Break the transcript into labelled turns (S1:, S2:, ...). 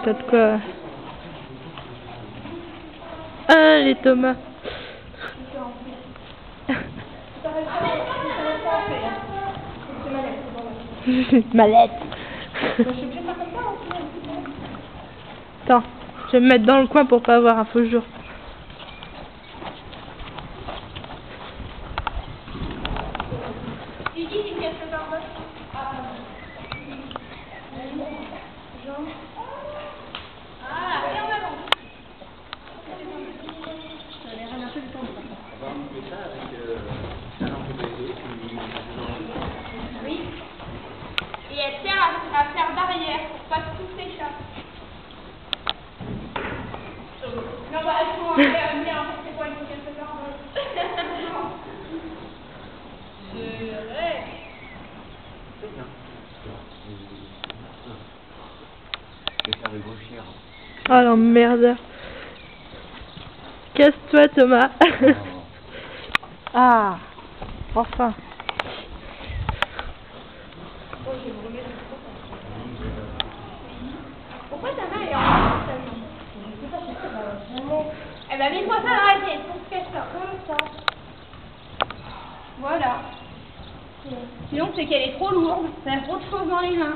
S1: t'as de quoi. Ah, les Thomas. Mallette. Attends, je vais me mettre dans le coin pour pas avoir un faux jour.
S2: Oui. Et elle sert à faire barrière pour pas que tout s'échappe. Non, bah, elles sont bien, c'est quoi, il faut qu'elles se perdent.
S3: C'est bien. Je vais faire le gauchière.
S1: Oh l'emmerdeur. Casse-toi Thomas. Ah, enfin.
S2: Pourquoi ta main est en eh ben, mets-moi ça dans l'assiette, on se cache ça. Comme ça. Voilà. Sinon, c'est qu'elle est trop lourde, ça a trop de choses dans les mains.